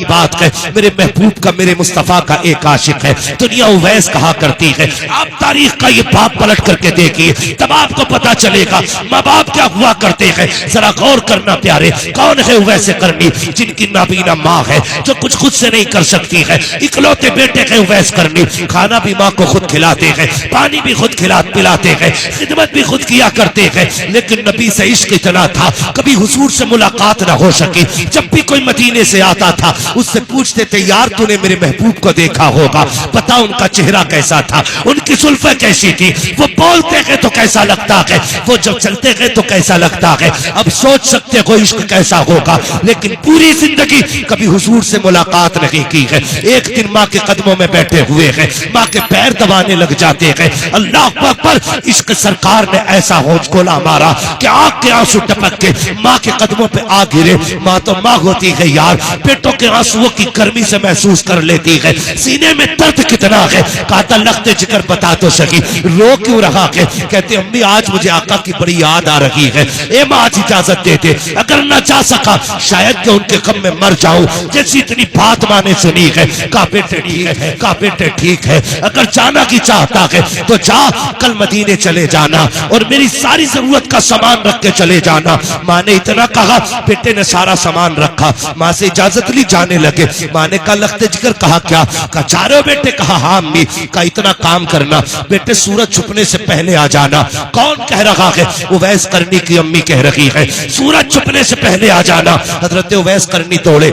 بات ہے، میرے محبوب کا، میرے مصطفیٰ کا ایک عاشق ہے، دنیا اویس کہا کرتی ہے۔ آپ تاریخ کا یہ باپ پلٹ کر کے دیکھیے، تب آپ کو پتا چلے گا ماں باپ کیا ہوا کرتے ہیں۔ ذرا غور کرنا پیارے، کون ہے اویس کرنی؟ جن کی نابینا ماں ہے، جو کچھ خود سے نہیں کر سکتی ہے، اکلوتے بیٹے ہیں اویس کرنی، کھانا بھی ماں کو خود کھلاتے ہیں، پانی بھی خود پلاتے ہیں، خدمت بھی خود کیا کرتے ہیں، لیکن نبی سے عشق اتنا تھا کبھی حضور سے ملاقات نہ ہو سکی۔ جب بھی کوئی مدینے سے آتا تھا اس سے پوچھتے تھے، یار تو نے میرے محبوب کو دیکھا ہوگا، بتا ان کا چہرہ کیسا تھا، ان کی زلفیں کیسی تھی، وہ بولتے ہیں تو کیسا لگتا ہے، وہ جب چلتے ہیں تو کیسا لگتا ہے۔ اب سوچ سکتے ہو عشق کیسا ہوگا، لیکن پوری زندگی کبھی حضور سے ملاقات نہیں کی ہے۔ ایک دن ماں کے قدموں میں بیٹھے ہوئے ہیں، ماں کے پیر دبانے لگ جاتے ہیں، اللہ اکبر، عشق سرکار نے ایسا ہوش کولا مارا کہ آنکھ کے آنسو ٹپک کے ماں کے قدموں پہ آ گرے۔ ماں تو ماں ہوتی ہے یار، پیٹوں کے آنسوؤں کی گرمی سے محسوس کر لیتی ہے، سینے میں درد کتنا ہے، کہتا لخت جگر بتا تو سکی، رو کیوں رہا ہے؟ کہتے امی آج مجھے آقا کی بڑی یاد آ رہی ہے، اے ماں آج اجازت دے دے، اگر نہ جا سکا شاید کہ ان کے غم میں مر جاؤں، جیسی اتنی بات ماں نے سنی ہے۔ کہا بیٹے ٹھیک ہے، کہا بیٹے ٹھیک ہے، اگر جانا کی چاہتا ہے تو جا، کل مدینے چلے جانا اور میری ساری ضرورت کا سامان رکھ کے چلے جانا۔ ماں نے اتنا کہا، بیٹے نے سارا سامان رکھا، ماں سے اجازت لی، جانے لگے۔ ماں نے کہا لخت جگر، کہا کیا؟ کہا جا رہے ہو بیٹے؟ کہا ہاں امی۔ کہا اتنا کام کرنا بیٹے، سورج چھپنے سے پہلے آ جانا۔ کون کہہ رہا ہے؟ اویس کرنی کی امی کہہ رہی ہے، سورج چھپنے سے پہلے آ جانا۔ حضرت اویس کرنی دوڑے،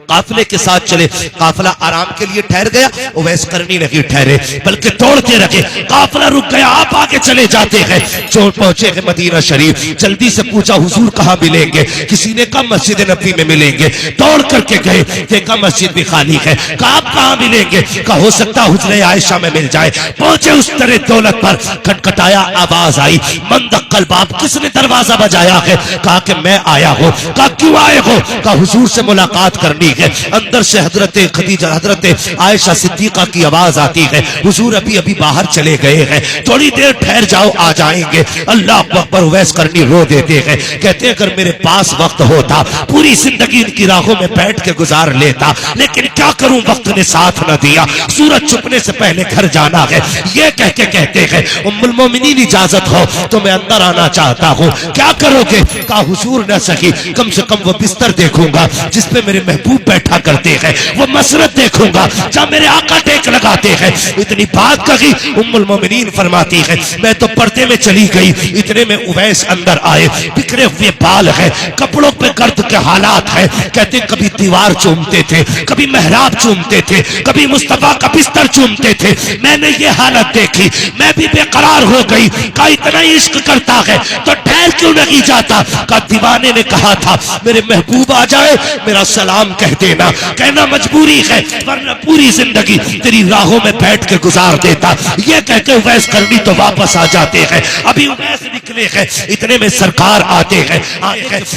قافلے کے ساتھ چلے، قافلہ آرام کے لیے ٹھہر گیا، اویس کرنی نہیں ٹھہرے بلکہ توڑتے رکھے، قافلہ رک گیا، آپ آگے چلے جاتے ہیں۔ جو پہنچے ہیں مدینہ شریف، جلدی سے پوچھا حضور کہاں ملیں گے؟ کسی نے کہا مسجد نبی میں ملیں گے، دوڑ کر کے گئے، دیکھا مسجد بھی خالی ہے، کہا آپ کہاں ملیں گے؟ کہا ہو سکتا حجرہ عائشہ میں مل جائے۔ پہنچے اس طرح دولت پر، کھٹکھٹایا، آواز آئی، من دق الباب، کس نے دروازہ بجایا ہے؟ کہا کہ میں آیا ہوں۔ کہا کیوں آئے ہو؟ کہا حضور سے ملاقات کرنی ہے۔ اندر سے حضرت خدیجہ، حضرت عائشہ صدیقہ کی آواز آتی ہے، حضور ابھی ابھی باہر چلے گئے ہیں، تھوڑی دیر ٹھہر جاؤ، آ جائیں گے۔ اللہ اکبر، اویس کرنی رو دیتے ہیں، کہتے اگر میرے پاس وقت ہوتا پوری زندگی ان کی راہوں میں بیٹھ کے گزار لیتا، لیکن کیا کروں، وقت نے ساتھ نہ دیا، سورج چھپنے سے پہلے گھر جانا ہے۔ یہ کہہ کے کہتے ہیں ام المومنین اجازت ہو تو میں اندر آنا چاہتا ہوں۔ کیا کرو گے؟ کہا حضور نہ سکی، کم سے کم وہ بستر دیکھوں گا جس پہ میرے محبوب بیٹھا کرتے ہیں، وہ مسرت دیکھوں گا جہاں میرے آقا ٹیک لگاتے ہیں۔ اتنی بات کہی، ام المومنین فرماتی ہے میں تو پردے میں چلی گئی، اتنے میں اویس اندر آئے، بکھرے ہوئے بال ہیں، کپڑوں پہ گرد کے حالات ہیں، کہتے کبھی دیوار چومتے تھے، کبھی محراب چومتے تھے، کبھی مصطفیٰ کا بستر چومتے تھے۔ میں نے یہ حالت دیکھی، میں بھی بے قرار ہو گئی۔ کہا اتنا عشق کرتا ہے تو ٹھہر کیوں نہیں جاتا؟ کہا دیوانے نے کہا تھا میرے محبوب آ جائے میرا سلام کہہ دینا، کہنا مجبوری ہے ورنہ پوری زندگی تیری راہوں میں بیٹھ کے گزار دیتا۔ یہ کہہ کے اویس کرنی تو واپس آ جاتے ہیں۔ ابھی اویس نکلے ہیں، اتنے میں سرکار آتے ہیں،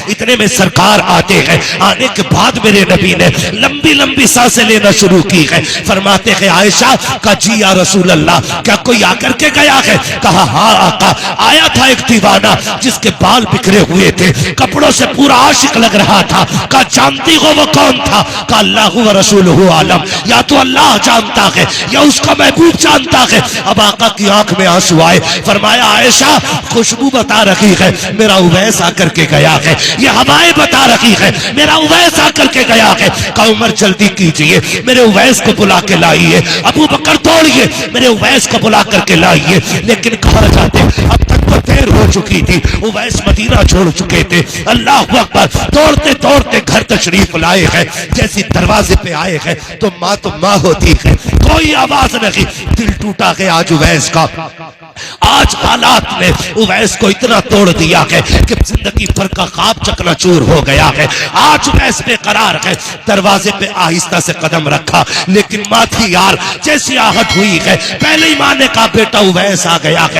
اتنے میں سرکار آتے ہیں۔ آنے کے بعد میرے نبی نے لمبی لمبی سانسیں لینا شروع کی ہے، فرماتے ہیں عائشہ کا جی یا رسول اللہ، کیا کوئی آ کر کے گیا ہے؟ کہا ہاں آقا، آیا تھا ایک دیوانہ جس کے بال بکھرے ہوئے تھے، کپڑوں سے پورا عاشق لگ رہا تھا۔ کہا جانتی ہو وہ کون تھا؟ کہ اللہ و رسولہ عالم، یا تو اللہ جانتا ہے یا اس کا محبوب جانتا ہے۔ اب آقا کی آنکھ میں آنسو آئے، فرمایا عائشہ خوشبو بتا رہی ہے میرا اویس آ کر کے گیا ہے، یہ ہوائیں بتا رہی ہے میرا اویس آ کر کے گیا ہے۔ کہ عمر جلدی کیجئے میرے اویس کو بلا کے لائیے، ابو بکر دوڑیے میرے اویس کو بلا کر کے لائیے۔ لیکن کہاں جاتے، اب تک تو دیر ہو چکی تھی، اویس مدینہ چھوڑ چکے تھے۔ اللہ اکبر، دوڑتے دوڑتے گھر تشریف لائے ہیں، جیسی دروازے پہ آئے ہیں تو ماں ہوتی ہے، کوئی آواز نہیں۔ دل ٹوٹا ہے آج اویس کا، آج حالات نے اویس کو اتنا توڑ دیا ہے کہ زندگی بھر کا خواب چکنا چور ہو گیا ہے۔ آج اویس بے قرار ہے، دروازے پہ آہستہ سے قدم رکھا، لیکن ماں تھی یار، جیسی آہٹ ہوئی ہے پہلے ہی ماں نے کہا بیٹا اویس آ گیا ہے۔